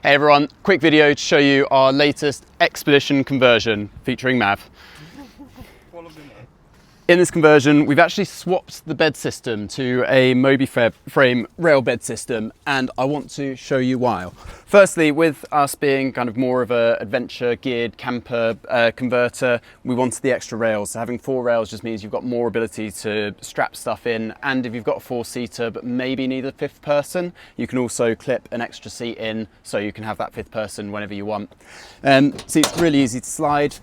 Hey everyone, quick video to show you our latest Expedition conversion featuring Mav. In this conversion, we've actually swapped the bed system to a Mobi-frame rail bed system, and I want to show you why. Firstly, with us being kind of more of an adventure geared camper converter, we wanted the extra rails. So having 4 rails just means you've got more ability to strap stuff in, and if you've got a 4-seater but maybe need a 5th person, you can also clip an extra seat in so you can have that 5th person whenever you want. Seat's really easy to slide,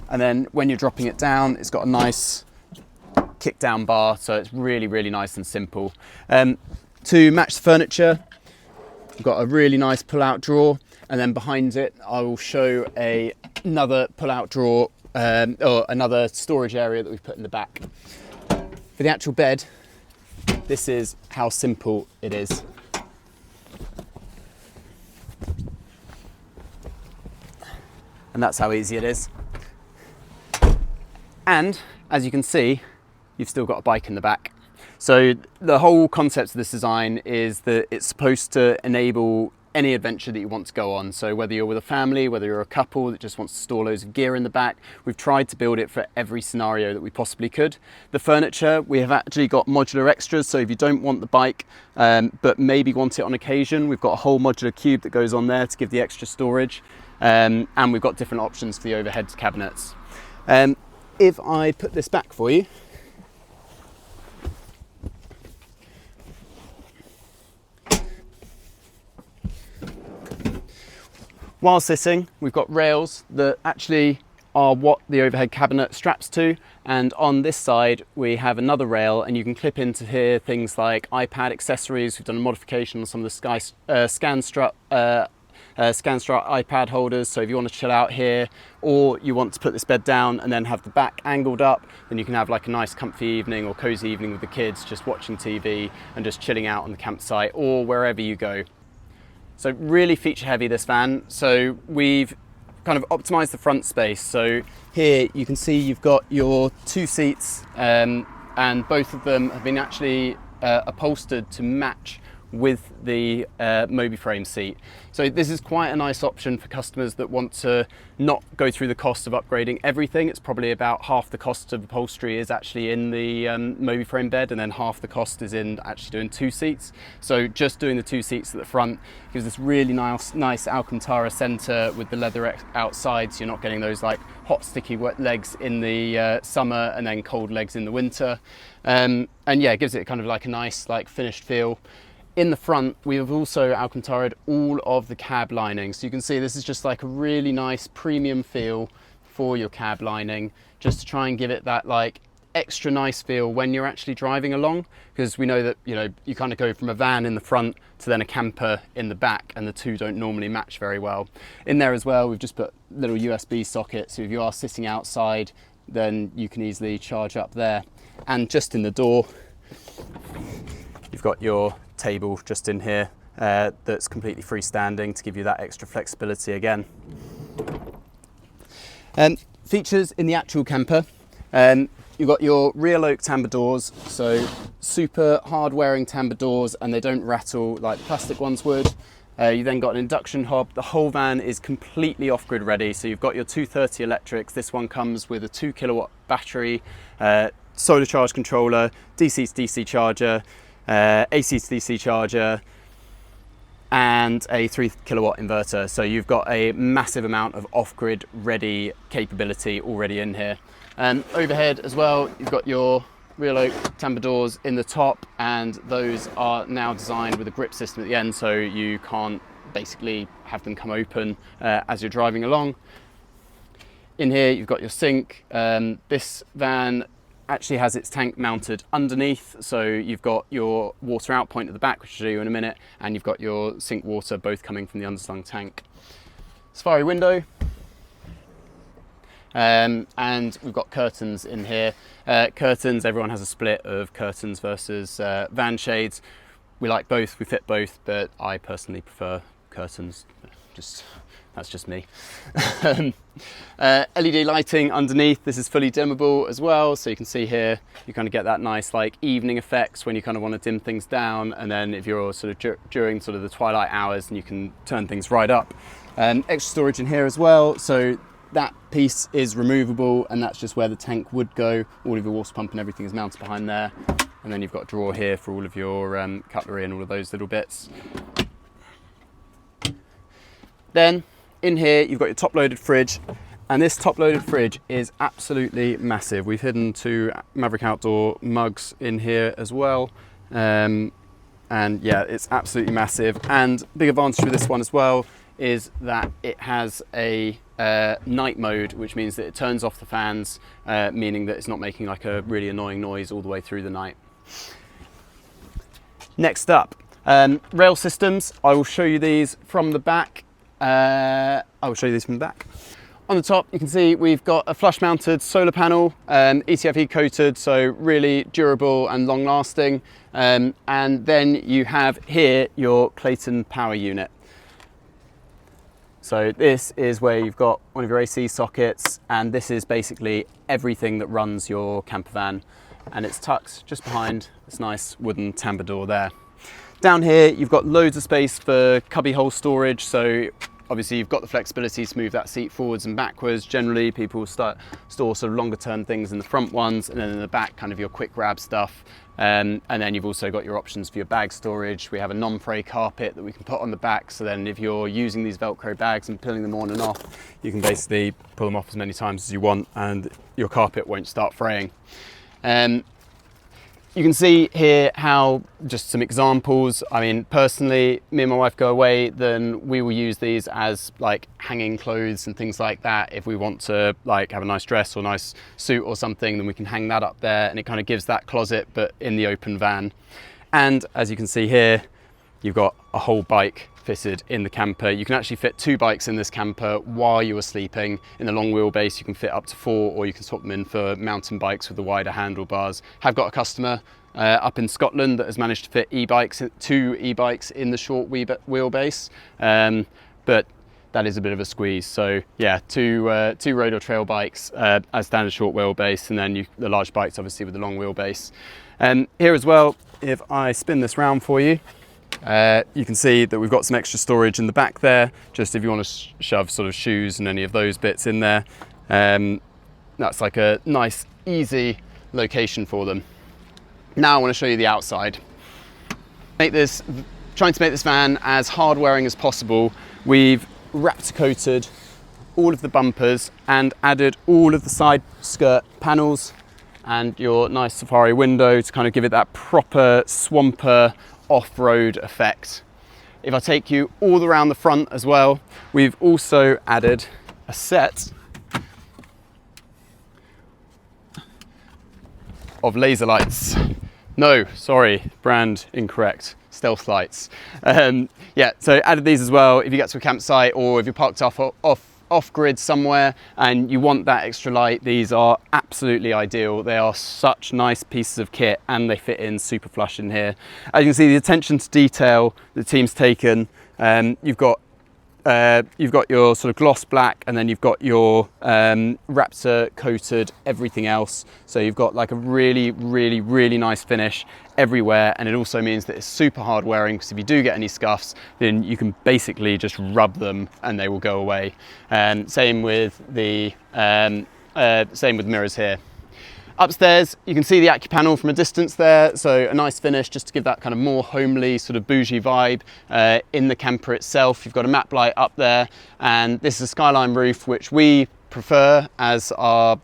and then when you're dropping it down, it's got a nice kick down bar, so it's really nice and simple. To match the furniture, we've got a really nice pull-out drawer, and then behind it I will show another pull-out drawer or another storage area that we've put in the back. For the actual bed, this is how simple it is. And that's how easy it is. And as you can see, you've still got a bike in the back. So the whole concept of this design is that it's supposed to enable any adventure that you want to go on. So whether you're with a family, whether you're a couple that just wants to store loads of gear in the back, we've tried to build it for every scenario that we possibly could. The furniture, we have actually got modular extras, so if you don't want the bike, but maybe want it on occasion, we've got a whole modular cube that goes on there to give the extra storage, and we've got different options for the overhead cabinets. If I put this back for you, while sitting, we've got rails that actually are what the overhead cabinet straps to, and on this side we have another rail, and you can clip into here things like iPad accessories. We've done a modification on some of the ScanStrut iPad holders, so if you want to chill out here, or you want to put this bed down and then have the back angled up, then you can have like a nice comfy evening or cozy evening with the kids, just watching TV and just chilling out on the campsite or wherever you go. So really feature heavy, this van. So we've kind of optimized the front space. So here you can see you've got your 2 seats, and both of them have been actually upholstered to match with the Mobi frame seat. So this is quite a nice option for customers that want to not go through the cost of upgrading everything. It's probably about half the cost of upholstery is actually in the Mobi frame bed, and then half the cost is in actually doing 2 seats. So just doing the 2 seats at the front gives this really nice Alcantara center with the leather outside, so you're not getting those like hot sticky wet legs in the summer and then cold legs in the winter. And yeah, it gives it kind of like a nice like finished feel. In the front, we have also Alcantaraed all of the cab lining. So you can see this is just like a really nice premium feel for your cab lining, just to try and give it that like extra nice feel when you're actually driving along, because we know that, you know, you kind of go from a van in the front to then a camper in the back, and the two don't normally match very well. In there as well, we've just put little USB sockets, so if you are sitting outside, then you can easily charge up there. And just in the door, you've got your table just in here that's completely freestanding to give you that extra flexibility again. Features in the actual camper, you've got your real oak tambour doors, so super hard wearing tambour doors, and they don't rattle like plastic ones would. You then got an induction hob. The whole van is completely off-grid ready, so you've got your 230 electrics. This one comes with a 2 kilowatt battery, solar charge controller, DC to DC charger, AC to DC charger, and a 3 kilowatt inverter. So you've got a massive amount of off-grid ready capability already in here. Overhead as well, you've got your real oak tambour doors in the top, and those are now designed with a grip system at the end, so you can't basically have them come open as you're driving along. In here you've got your sink. This van actually has its tank mounted underneath, so you've got your water out point at the back, which I'll show you in a minute, and you've got your sink water both coming from the underslung tank. Safari window, and we've got curtains in here. Curtains, everyone has a split of curtains versus van shades. We like both, we fit both, but I personally prefer curtains. That's just me. LED lighting underneath, this is fully dimmable as well, so you can see here you kind of get that nice like evening effects when you kind of want to dim things down, and then if you're sort of during sort of the twilight hours, then you can turn things right up. Extra storage in here as well, so that piece is removable, and that's just where the tank would go. All of your water pump and everything is mounted behind there, and then you've got a drawer here for all of your cutlery and all of those little bits. Then in here you've got your top loaded fridge, and this top loaded fridge is absolutely massive. We've hidden 2 Maverick Outdoor mugs in here as well, and yeah, it's absolutely massive. And big advantage with this one as well is that it has a night mode, which means that it turns off the fans, meaning that it's not making like a really annoying noise all the way through the night. Next up, rail systems. I will show you these from the back. On the top, you can see we've got a flush mounted solar panel, ETFE coated, so really durable and long lasting. And then you have here your Clayton power unit. So this is where you've got one of your AC sockets, and this is basically everything that runs your camper van, and it's tucked just behind this nice wooden tambour door there. Down here you've got loads of space for cubby hole storage, so obviously you've got the flexibility to move that seat forwards and backwards. Generally people store sort of longer term things in the front ones, and then in the back kind of your quick grab stuff. And then you've also got your options for your bag storage. We have a non-fray carpet that we can put on the back, so then if you're using these Velcro bags and pulling them on and off, you can basically pull them off as many times as you want and your carpet won't start fraying. You can see here how, just some examples, I mean personally, me and my wife go away, then we will use these as like hanging clothes and things like that. If we want to like have a nice dress or nice suit or something, then we can hang that up there, and it kind of gives that closet but in the open van. And as you can see here, you've got a whole bike fitted in the camper. You can actually fit 2 bikes in this camper while you are sleeping. In the long wheelbase you can fit up to 4, or you can swap them in for mountain bikes with the wider handlebars. Have got a customer up in Scotland that has managed to fit 2 e-bikes in the short wheelbase, but that is a bit of a squeeze. So yeah, 2 road or trail bikes as standard short wheelbase, and then the large bikes obviously with the long wheelbase. Here as well, if I spin this round for you, you can see that we've got some extra storage in the back there, just if you want to shove sort of shoes and any of those bits in there. That's like a nice easy location for them. Now I want to show you the outside. Trying to make this van as hard wearing as possible, we've wrapped coated all of the bumpers and added all of the side skirt panels and your nice safari window to kind of give it that proper swamper off-road effect. If I take you all around the front as well, we've also added a set of laser lights. No, sorry, brand incorrect. Stealth lights. Yeah, so added these as well. If you get to a campsite or if you're parked off grid somewhere and you want that extra light, these are absolutely ideal. They are such nice pieces of kit and they fit in super flush in here. As you can see, the attention to detail the team's taken. You've got your sort of gloss black, and then you've got your Raptor coated everything else. So you've got like a really, really, really nice finish everywhere, and it also means that it's super hard wearing, because if you do get any scuffs, then you can basically just rub them and they will go away. Same with the mirrors here. Upstairs, you can see the Accu panel from a distance there, so a nice finish just to give that kind of more homely, sort of bougie vibe. In the camper itself, you've got a map light up there, and this is a skyline roof, which we prefer as our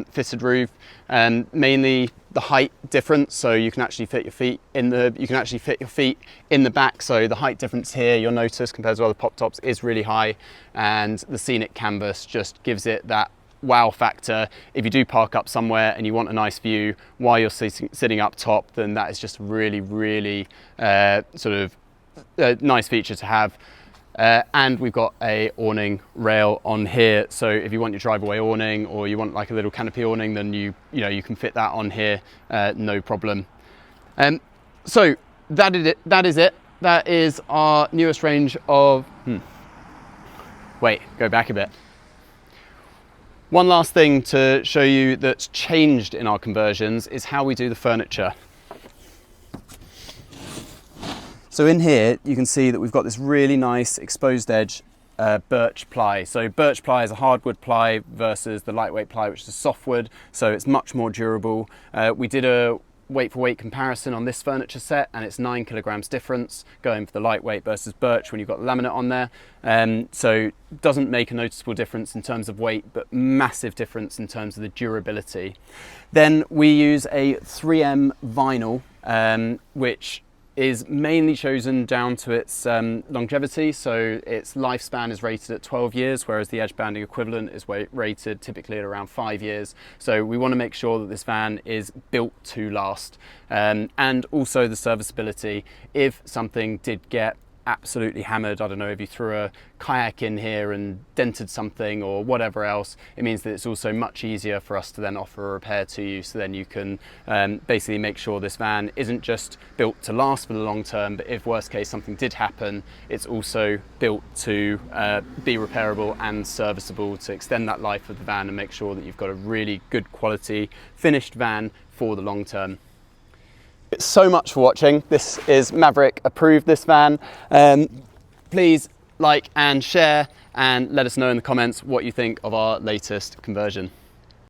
fitted roof, and mainly the height difference, so you can actually fit your feet in the back. So the height difference here, you'll notice, compared to other pop tops, is really high, and the scenic canvas just gives it that wow factor. If you do park up somewhere and you want a nice view while you're sitting up top, then that is just really, really sort of a nice feature to have. And we've got a awning rail on here, so if you want your driveway awning or you want like a little canopy awning, then you can fit that on here, no problem. So that is it. That is our newest range of Wait, go back a bit. One last thing to show you that's changed in our conversions is how we do the furniture. So in here, you can see that we've got this really nice exposed edge birch ply. So birch ply is a hardwood ply versus the lightweight ply, which is a softwood, so it's much more durable. We did a weight for weight comparison on this furniture set, and it's 9 kilograms difference going for the lightweight versus birch when you've got laminate on there. So doesn't make a noticeable difference in terms of weight, but massive difference in terms of the durability. Then we use a 3M vinyl, which is mainly chosen down to its longevity. So its lifespan is rated at 12 years, whereas the edge banding equivalent is rated typically at around 5 years. So we want to make sure that this van is built to last. And also the serviceability. If something did get absolutely hammered, I don't know, if you threw a kayak in here and dented something or whatever else, it means that it's also much easier for us to then offer a repair to you, so then you can basically make sure this van isn't just built to last for the long term, but if worst case something did happen, it's also built to be repairable and serviceable, to extend that life of the van and make sure that you've got a really good quality finished van for the long term. So much for watching. This is Maverick approved, this van. Please like and share, and let us know in the comments what you think of our latest conversion.